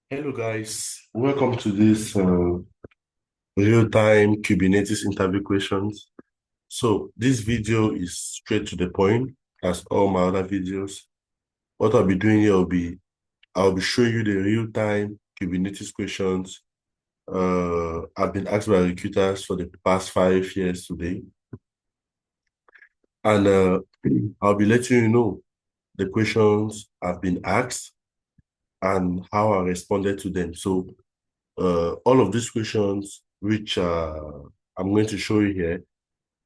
Hello guys, welcome to this real-time Kubernetes interview questions. So this video is straight to the point, as all my other videos. What I'll be doing here I'll be showing you the real-time Kubernetes questions I've been asked by recruiters for the past 5 years today. And I'll be letting you know the questions I've been asked and how I responded to them. So all of these questions, which I'm going to show you here,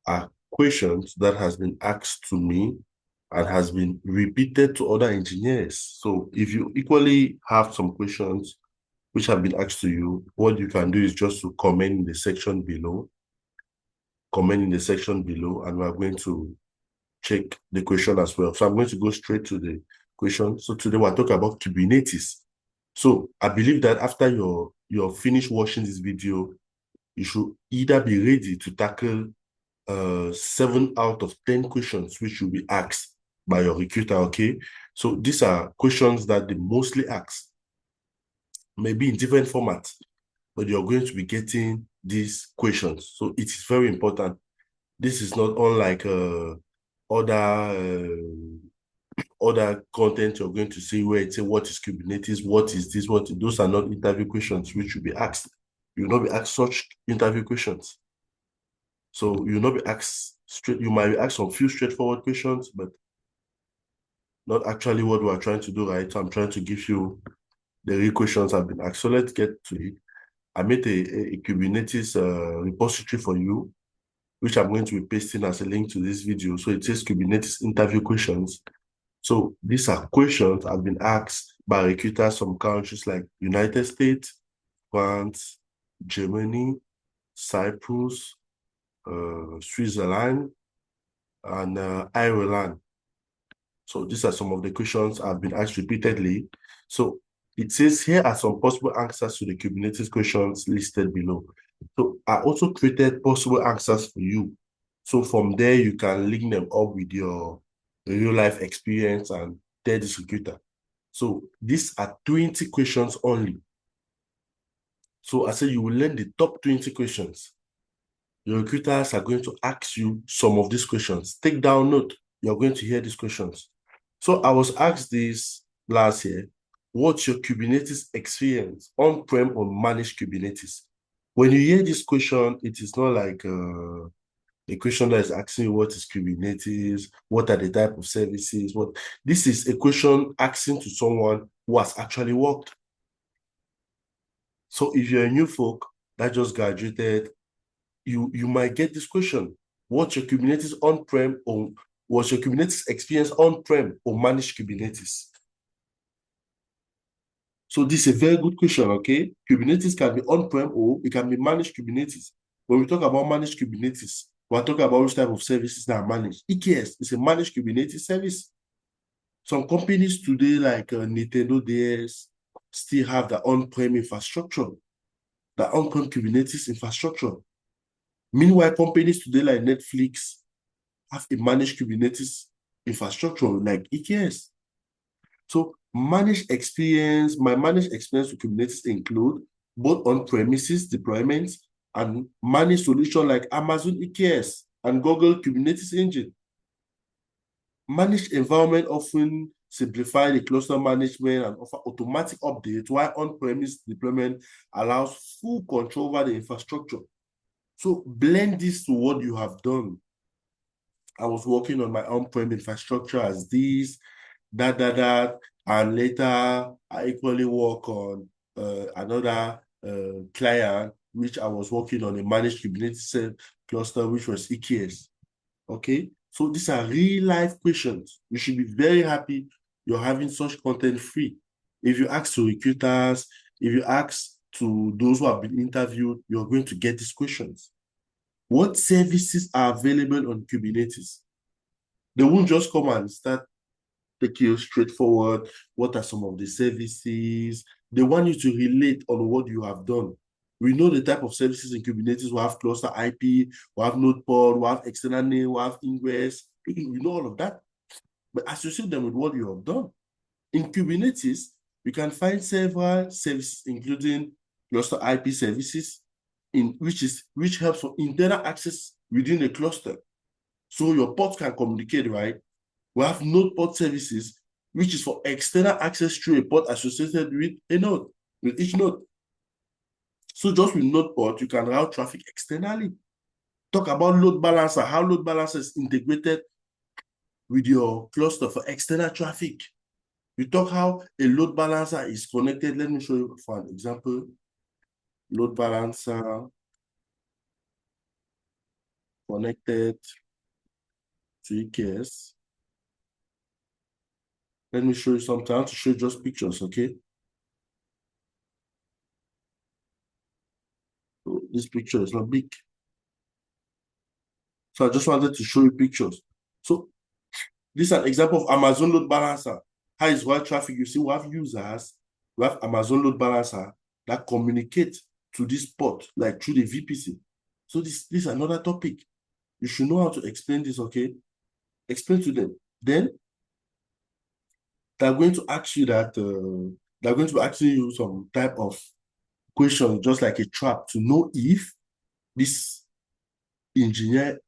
are questions that has been asked to me and has been repeated to other engineers. So if you equally have some questions which have been asked to you, what you can do is just to comment in the section below, and we're going to check the question as well. So I'm going to go straight to the question. So today we're talking about Kubernetes. So I believe that after you're finished watching this video, you should either be ready to tackle 7 out of 10 questions which will be asked by your recruiter, okay? So these are questions that they mostly ask, maybe in different formats, but you're going to be getting these questions. So it is very important. This is not unlike other content you're going to see where it say what is Kubernetes, what is this, those are not interview questions which will be asked. You will not be asked such interview questions. So you'll not be asked straight, you might be asked some few straightforward questions, but not actually what we're trying to do, right? So I'm trying to give you the real questions I've been asked. So let's get to it. I made a Kubernetes repository for you, which I'm going to be pasting as a link to this video. So it says Kubernetes interview questions. So these are questions I've been asked by recruiters from countries like United States, France, Germany, Cyprus, Switzerland, and Ireland. So these are some of the questions I've been asked repeatedly. So it says here are some possible answers to the Kubernetes questions listed below. So I also created possible answers for you. So from there, you can link them up with your real life experience and tell this recruiter. So these are 20 questions only. So I said you will learn the top 20 questions. Your recruiters are going to ask you some of these questions. Take down note. You're going to hear these questions. So I was asked this last year. What's your Kubernetes experience on-prem or managed Kubernetes? When you hear this question, it is not like a question that is asking you what is Kubernetes, what are the type of services. This is a question asking to someone who has actually worked. So if you're a new folk that just graduated, you might get this question. What's your Kubernetes on-prem, or what's your Kubernetes experience on-prem or managed Kubernetes? So this is a very good question, okay? Kubernetes can be on-prem or it can be managed Kubernetes. When we talk about managed Kubernetes, we're talking about which type of services that are managed. EKS is a managed Kubernetes service. Some companies today, like Nintendo DS, still have their on-prem infrastructure, the on-prem Kubernetes infrastructure. Meanwhile, companies today like Netflix have a managed Kubernetes infrastructure like EKS. So my managed experience with Kubernetes include both on-premises deployments and managed solutions like Amazon EKS and Google Kubernetes Engine. Managed environment often simplify the cluster management and offer automatic updates, while on-premise deployment allows full control over the infrastructure. So blend this to what you have done. I was working on my on-prem infrastructure as this, that, and later I equally work on another client, which I was working on a managed Kubernetes cluster, which was EKS. Okay, so these are real life questions. You should be very happy you're having such content free. If you ask to recruiters, if you ask to those who have been interviewed, you're going to get these questions. What services are available on Kubernetes? They won't just come and start taking you straightforward. What are some of the services? They want you to relate on what you have done. We know the type of services in Kubernetes. We have cluster IP, we have node pod, we have external name, we have ingress. We know all of that. But associate them with what you have done. In Kubernetes, You can find several services, including cluster IP services, which helps for internal access within the cluster. So your ports can communicate, right? We have node port services, which is for external access through a port associated with a node, with each node. So just with node port, you can route traffic externally. Talk about load balancer, how load balancer is integrated with your cluster for external traffic. You talk how a load balancer is connected. Let me show you for an example. Load balancer connected to EKS. Let me show you something to show you just pictures, okay? So this picture is not big. So I just wanted to show you pictures. So this is an example of Amazon load balancer. How is wide traffic? You see, we have users, we have Amazon load balancer that communicate to this port, like through the VPC. So this is another topic. You should know how to explain this, okay? Explain to them. Then they're going to ask you that, they're going to be asking you some type of question, just like a trap, to know if this engineer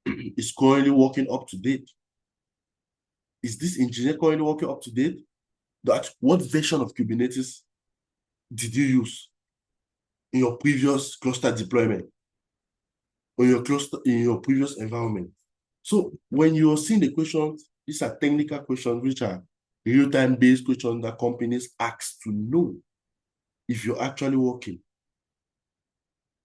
is currently working up to date. Is this engineer currently working up to date? That what version of Kubernetes did you use in your previous cluster deployment or your cluster in your previous environment? So when you're seeing the questions, these are technical questions, which are real-time based questions that companies ask to know if you're actually working.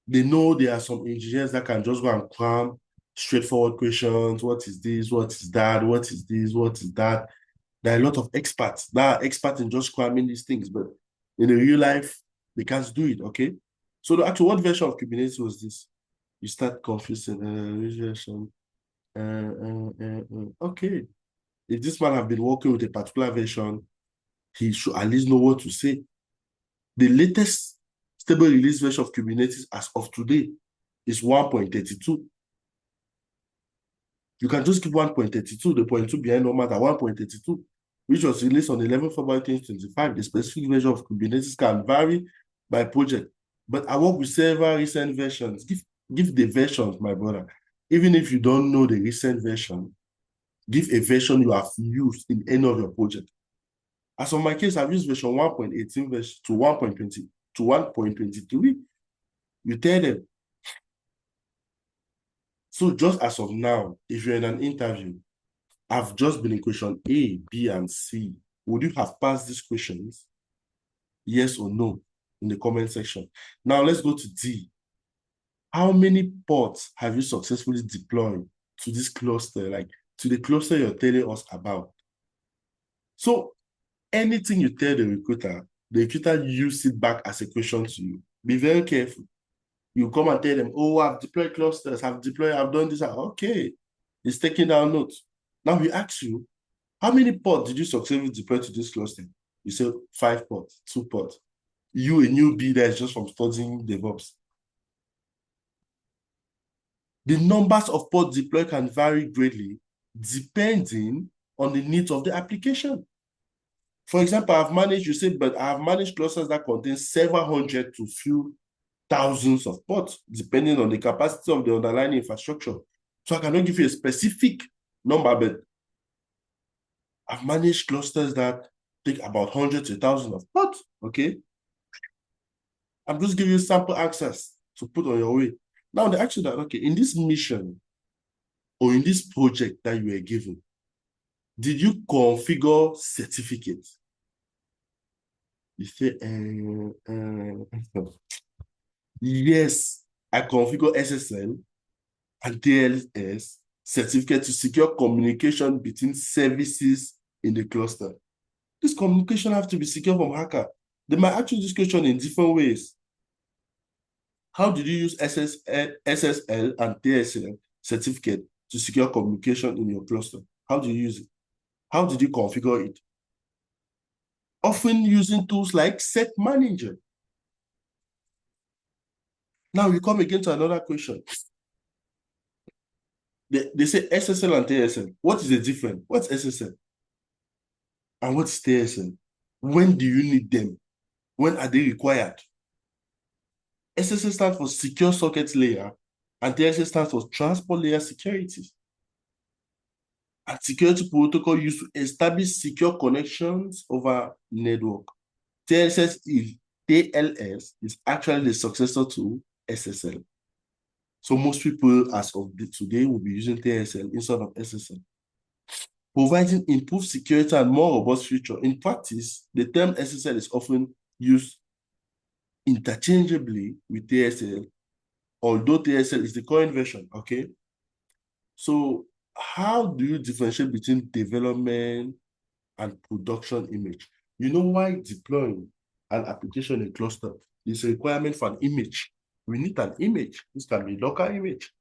They know there are some engineers that can just go and cram straightforward questions. What is this? What is that? What is this? What is that? There are a lot of experts that are experts in just cramming these things, but in the real life, they can't do it, okay? So actually, what version of Kubernetes was this? You start confusing, which version? Okay. If this man have been working with a particular version, he should at least know what to say. The latest stable release version of Kubernetes as of today is 1.32. You can just keep 1.32, the 0.2 behind no matter 1.32, which was released on 11 February 2025. The specific version of Kubernetes can vary by project, but I work with several recent versions. Give the versions, my brother. Even if you don't know the recent version, give a version you have used in any of your projects. As of my case, I've used version 1.18 to 1.20 to 1.23. You tell them. So just as of now, if you're in an interview, I've just been in question A, B, and C. Would you have passed these questions? Yes or no in the comment section. Now let's go to D. How many ports have you successfully deployed to this cluster, like to the cluster you're telling us about? So anything you tell the recruiter uses it back as a question to you. Be very careful. You come and tell them, oh, I've deployed clusters, I've done this. Okay, it's taking down notes. Now we ask you, how many ports did you successfully deploy to this cluster? You say 5 ports, 2 ports. You, a newbie that is just from studying DevOps. The numbers of ports deployed can vary greatly depending on the needs of the application. For example, I've managed clusters that contain several hundred to few thousands of ports, depending on the capacity of the underlying infrastructure. So I cannot give you a specific number, but I've managed clusters that take about hundreds to thousands of ports, okay? I'm just giving you sample access to put on your way. Now, they ask you that, okay, in this mission or in this project that you were given, did you configure certificates? You say, yes, I configure SSL and TLS certificate to secure communication between services in the cluster. This communication have to be secure from hacker. They might ask you this question in different ways. How did you use SSL and TLS certificate to secure communication in your cluster? How do you use it? How did you configure it? Often using tools like Set Manager. Now we come again to another question. They say SSL and TSL. What is the difference? What's SSL? And what's TSL? When do you need them? When are they required? SSL stands for Secure Socket Layer, and TLS stands for Transport Layer Security. And security protocol used to establish secure connections over network. TLS is actually the successor to SSL. So most people, as of today, will be using TLS instead of SSL. Providing improved security and more robust feature. In practice, the term SSL is often used interchangeably with TSL, although TSL is the current version, okay? So how do you differentiate between development and production image? You know why deploying an application in cluster is a requirement for an image. We need an image. This can be local image.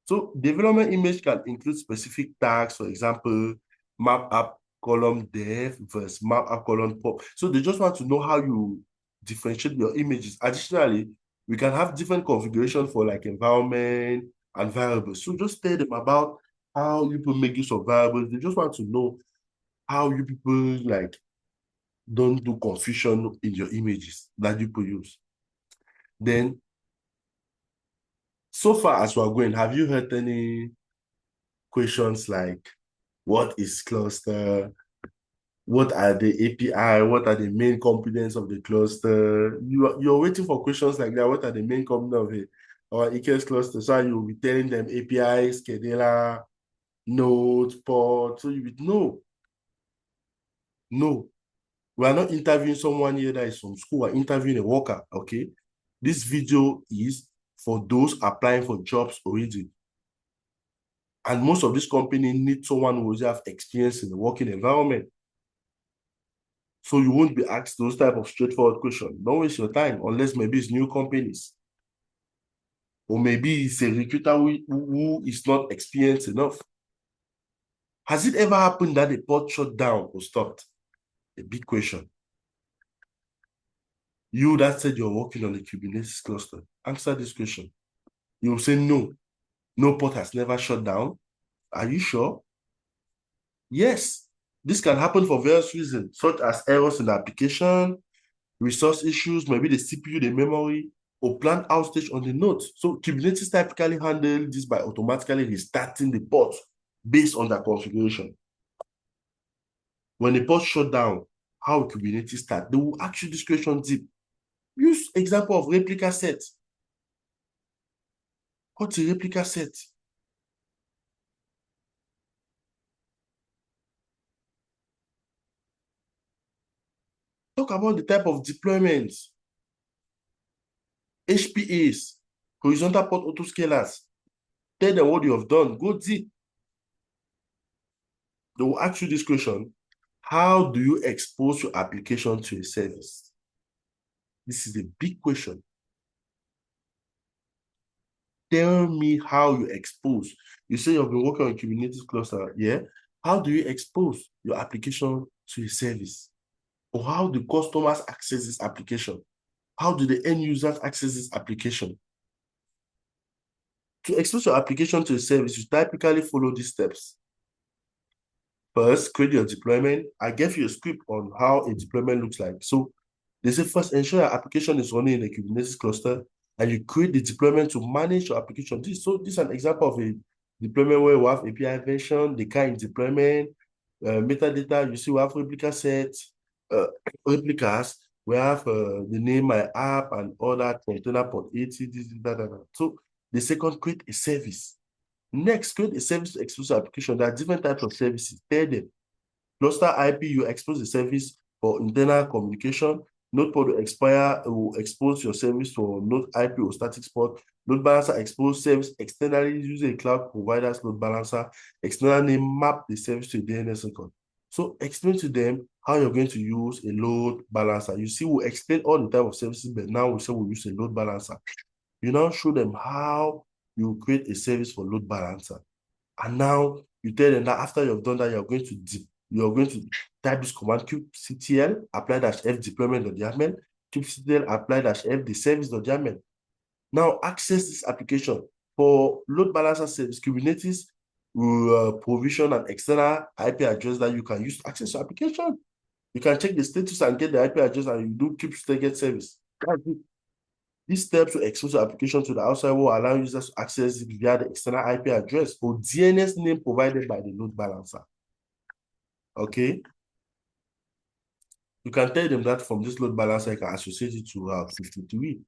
So development image can include specific tags, for example, map app column dev versus map app column pop. So they just want to know how you differentiate your images. Additionally, we can have different configuration for like environment and variables. So just tell them about how you people make use of variables. They just want to know how you people like don't do confusion in your images that you people use. Then, so far as we're going, have you heard any questions like what is cluster? What are the API? What are the main components of the cluster? You're waiting for questions like that. What are the main components of our EKS cluster? So you'll be telling them API, scheduler, node, port. So you would know. No. We are not interviewing someone here that is from school. We're interviewing a worker, okay? This video is for those applying for jobs already. And most of this company need someone who will have experience in the working environment. So you won't be asked those type of straightforward questions. Don't waste your time unless maybe it's new companies. Or maybe it's a recruiter who is not experienced enough. Has it ever happened that the port shut down or stopped? A big question. You that said you're working on a Kubernetes cluster, answer this question. You will say no. No port has never shut down. Are you sure? Yes. This can happen for various reasons, such as errors in the application, resource issues, maybe the CPU, the memory, or plant outage on the node. So Kubernetes typically handle this by automatically restarting the port based on that configuration. When the port shut down, how will Kubernetes start? They will ask you this question deep. Use example of replica set. What's a replica set? Talk about the type of deployments. HPAs, horizontal port autoscalers. Tell them what you have done. Go deep. They will ask you this question. How do you expose your application to a service? This is a big question. Tell me how you expose. You say you've been working on Kubernetes cluster, yeah? How do you expose your application to a service? Or how do customers access this application? How do the end users access this application? To expose your application to a service, you typically follow these steps. First, create your deployment. I gave you a script on how a deployment looks like. So they say first, ensure your application is running in a Kubernetes cluster, and you create the deployment to manage your application. This is an example of a deployment where we have API version, the kind deployment, metadata. You see, we have replica sets, replicas. We have the name, my app, and all that, container port 80, that. So the second, create a service. Next, create a service to expose your application. There are different types of services. Tell them. Cluster IP, you expose the service for internal communication. Node pod will expose your service for node IP or static spot. Load balancer expose service externally using a cloud provider's load balancer. Externally map the service to a DNS record. So explain to them how you're going to use a load balancer. You see, we'll explain all the type of services, but now we say we'll use a load balancer. You now show them how you create a service for load balancer. And now you tell them that after you've done that, you're going to type this command kubectl apply-f deployment.yaml, kubectl apply-f the service.yaml. Now access this application. For load balancer service, Kubernetes will provision an external IP address that you can use to access your application. You can check the status and get the IP address, and you do keep get service. These steps will expose the application to the outside world, allow users to access it via the external IP address or DNS name provided by the load balancer. Okay? You can tell them that from this load balancer, you can associate it to Route 53.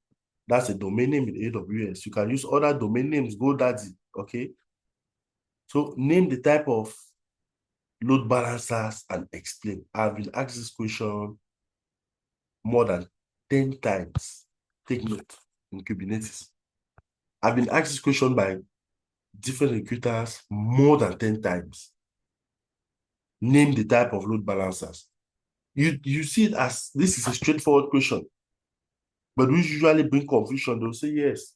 That's a domain name in AWS. You can use other domain names, GoDaddy. Okay? So name the type of load balancers and explain. I've been asked this question more than 10 times. Take note in Kubernetes. I've been asked this question by different recruiters more than 10 times. Name the type of load balancers. You see it as this is a straightforward question, but we usually bring confusion. They'll say yes.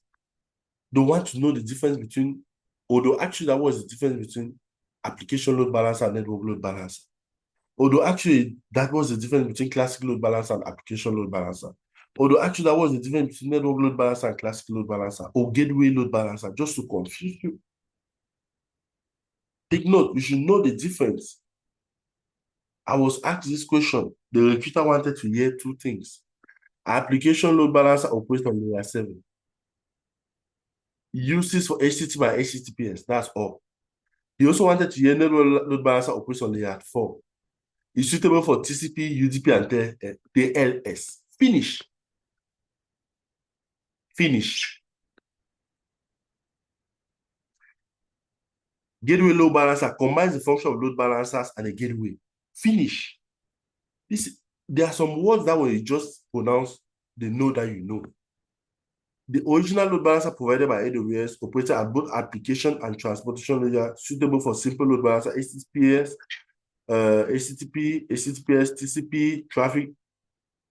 They want to know the difference between, although actually that was the difference between application load balancer and network load balancer. Although actually that was the difference between classic load balancer and application load balancer. Although actually that was the difference between network load balancer and classic load balancer or gateway load balancer, just to confuse you. Take note, you should know the difference. I was asked this question. The recruiter wanted to hear two things. Application load balancer operates on layer 7. Uses for HTTP and HTTPS, that's all. He also wanted to hear network load balancer operates on layer 4. It's suitable for TCP, UDP, and TLS. Finish. Finish. Gateway load balancer combines the function of load balancers and a gateway. Finish. There are some words that when you just pronounce, they know that you know. The original load balancer provided by AWS operated at both application and transportation layer, suitable for simple load balancer, HTTPS, HTTP, HTTPS, TCP, traffic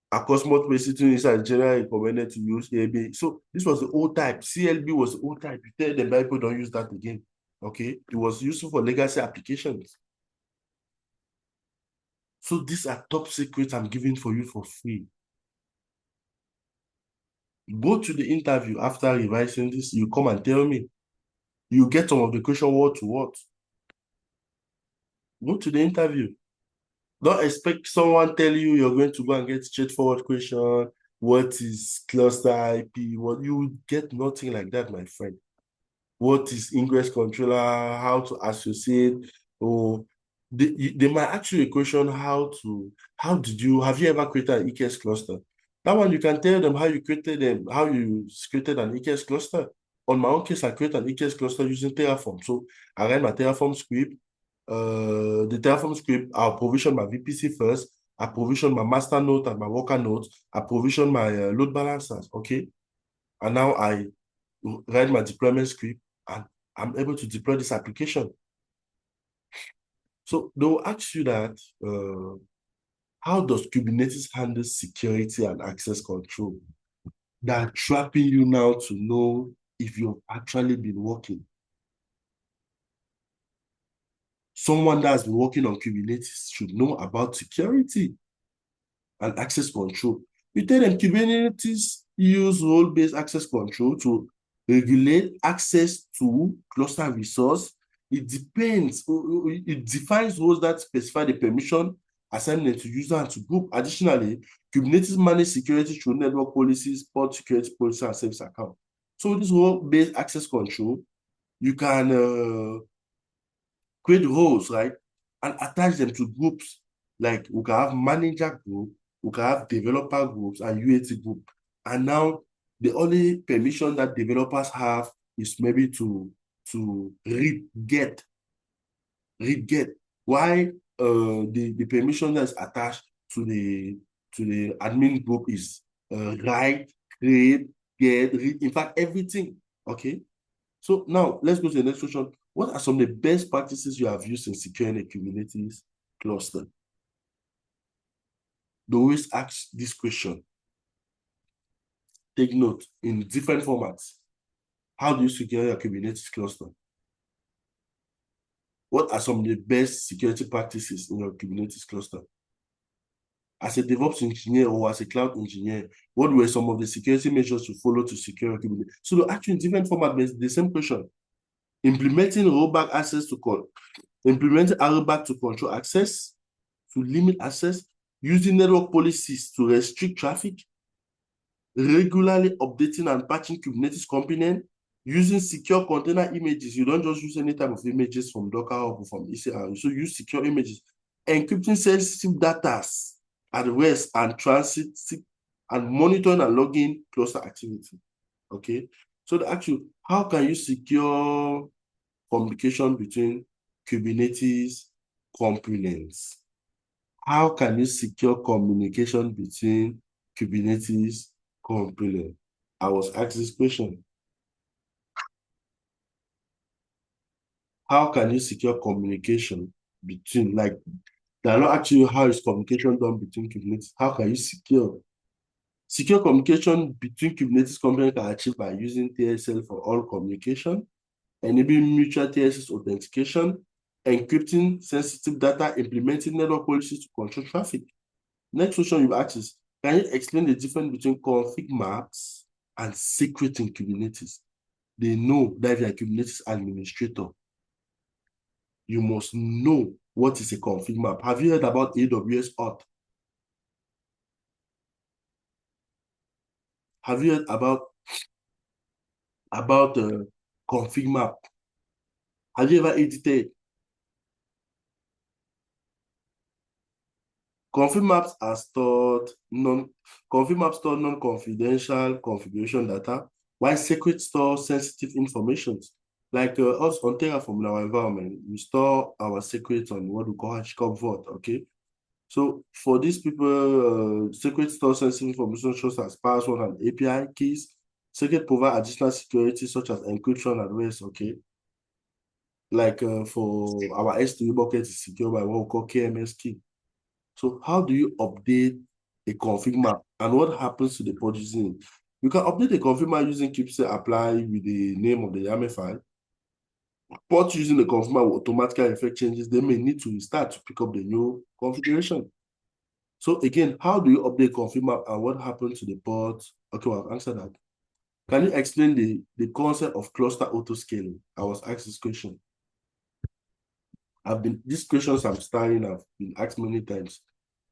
across multiple institutions and generally recommended to use AAB. So this was the old type. CLB was the old type. You tell them people don't use that again. Okay, it was useful for legacy applications. So these are top secrets I'm giving for you for free. Go to the interview after revising this. You come and tell me. You get some of the question word to word. Go to the interview. Don't expect someone tell you you're going to go and get straightforward question. What is cluster IP? What you get nothing like that, my friend. What is ingress controller? How to associate? Or they might ask you a question, have you ever created an EKS cluster? That one you can tell them how you created an EKS cluster. On my own case, I created an EKS cluster using Terraform. So I ran my Terraform script. The Terraform script, I'll provision my VPC first. I provision my master node and my worker node. I provision my load balancers, okay? And now I write my deployment script and I'm able to deploy this application. So they'll ask you that, how does Kubernetes handle security and access control? They're trapping you now to know if you've actually been working. Someone that's been working on Kubernetes should know about security and access control. You tell them Kubernetes use role-based access control to regulate access to cluster resource. It depends. It defines roles that specify the permission assignment to user and to group. Additionally, Kubernetes manages security through network policies, port security policy, and service account. So this role-based access control, you can create roles, right? And attach them to groups. Like we can have manager group, we can have developer groups and UAT group. And now the only permission that developers have is maybe to read get. Why the permission that's attached to the admin group is write, create, get, read, in fact, everything. Okay. So now let's go to the next question. What are some of the best practices you have used in securing a Kubernetes cluster? They always ask this question. Take note in different formats. How do you secure your Kubernetes cluster? What are some of the best security practices in your Kubernetes cluster? As a DevOps engineer or as a cloud engineer, what were some of the security measures you follow to secure your Kubernetes? So actually in different formats, the same question. Implementing rollback access to call. Implementing rollback to control access, to limit access, using network policies to restrict traffic, regularly updating and patching Kubernetes component, using secure container images. You don't just use any type of images from Docker or from ECR. So use secure images, encrypting sensitive data at rest and transit, and monitoring and logging cluster activity. Okay. So the actual, how can you secure communication between Kubernetes components? How can you secure communication between Kubernetes components? I was asked this question. How can you secure communication between, like, they are not actually how is communication done between Kubernetes? How can you secure communication between Kubernetes components are achieved by using TSL for all communication, enabling mutual TSS authentication, encrypting sensitive data, implementing network policies to control traffic. Next question you ask is, can you explain the difference between config maps and secret in Kubernetes? They know that if you're a Kubernetes administrator, you must know what is a config map. Have you heard about AWS auth? Have you heard about config map? Have you ever edited? Config maps are stored config maps store non-confidential configuration data, while secret store sensitive information. Like us on Terraform in our environment, we store our secrets on what we call HashiCorp Vault, okay? So for these people, secret store sensitive information shows as password and API keys. Secret provide additional security such as encryption and rest, okay? Like for our S3 bucket is secure by what we call KMS key. So how do you update a config map and what happens to the pod using it? You can update a config map using kubectl apply with the name of the YAML file. Pods using the config map will automatically effect changes. They may need to restart to pick up the new configuration. So again, how do you update config map and what happens to the pods? Okay, well, I'll answer that. Can you explain the concept of cluster auto-scaling? I was asked this question. These questions I'm starting, I've been asked many times.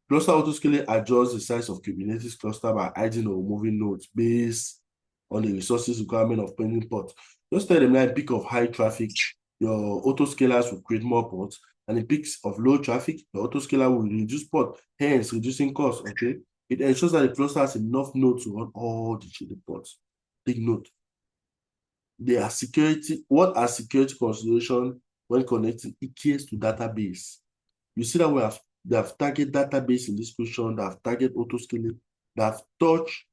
Cluster autoscaling adjusts the size of Kubernetes cluster by adding or removing nodes based on the resources requirement of pending pods. Just tell them like peak of high traffic, your autoscalers will create more pods, and in peaks of low traffic, the autoscaler will reduce pod, hence reducing costs, okay? It ensures that the cluster has enough nodes to run all the pods. Take note. What are security considerations when connecting EKS to database? You see that they have target database in this question, they have target autoscaling, they have touch.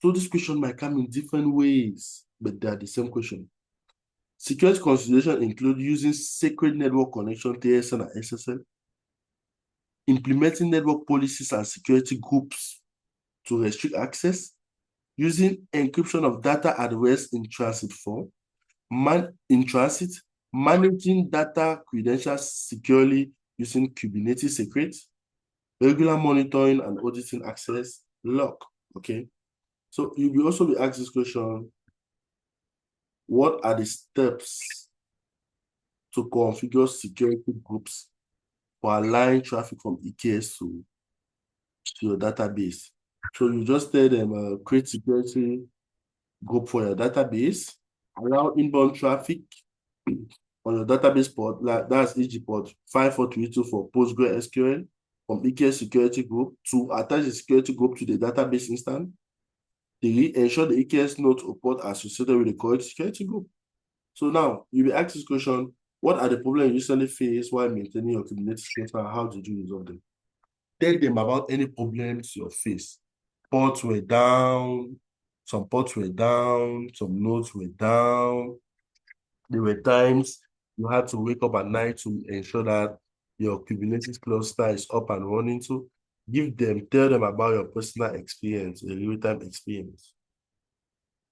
So this question might come in different ways, but they are the same question. Security considerations include using sacred network connection, TSN and SSL, implementing network policies and security groups to restrict access, using encryption of data at rest in transit form, managing data credentials securely using Kubernetes secrets, regular monitoring and auditing access lock, okay? So you will also be asked this question, what are the steps to configure security groups for allowing traffic from EKS to your database? So you just tell them, create security group for your database, allow inbound traffic on your database port, like that's EG port 54324 for PostgreSQL from EKS security group, to attach the security group to the database instance. 3, ensure the EKS nodes or port are associated with the correct security group. So now you will ask this question, what are the problems you usually face while maintaining your Kubernetes cluster and how did you resolve them? Tell them about any problems you face. Ports were down, some ports were down, some nodes were down. There were times you had to wake up at night to ensure that your Kubernetes cluster is up and running. So tell them about your personal experience, a real-time experience.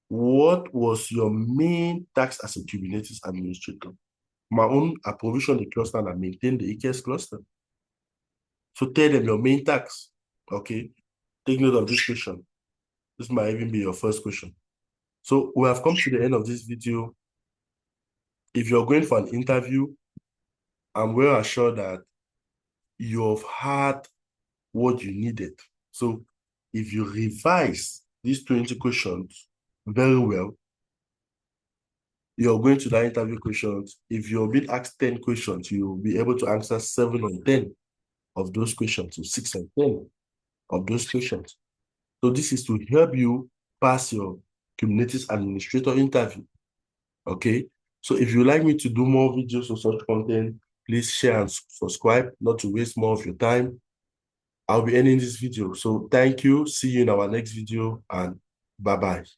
What was your main task as a Kubernetes administrator? My own, I provision the cluster and I maintain the EKS cluster. So tell them your main task, okay? Take note of this question. This might even be your first question. So we have come to the end of this video. If you're going for an interview, I'm well assured that you've had what you needed. So if you revise these 20 questions very well, you're going to that interview questions. If you're being asked 10 questions, you'll be able to answer 7 or 10 of those questions, or 6 or 10 of those questions. So this is to help you pass your Kubernetes administrator interview. Okay. So if you like me to do more videos of such content, please share and subscribe, not to waste more of your time. I'll be ending this video. So thank you. See you in our next video, and bye-bye.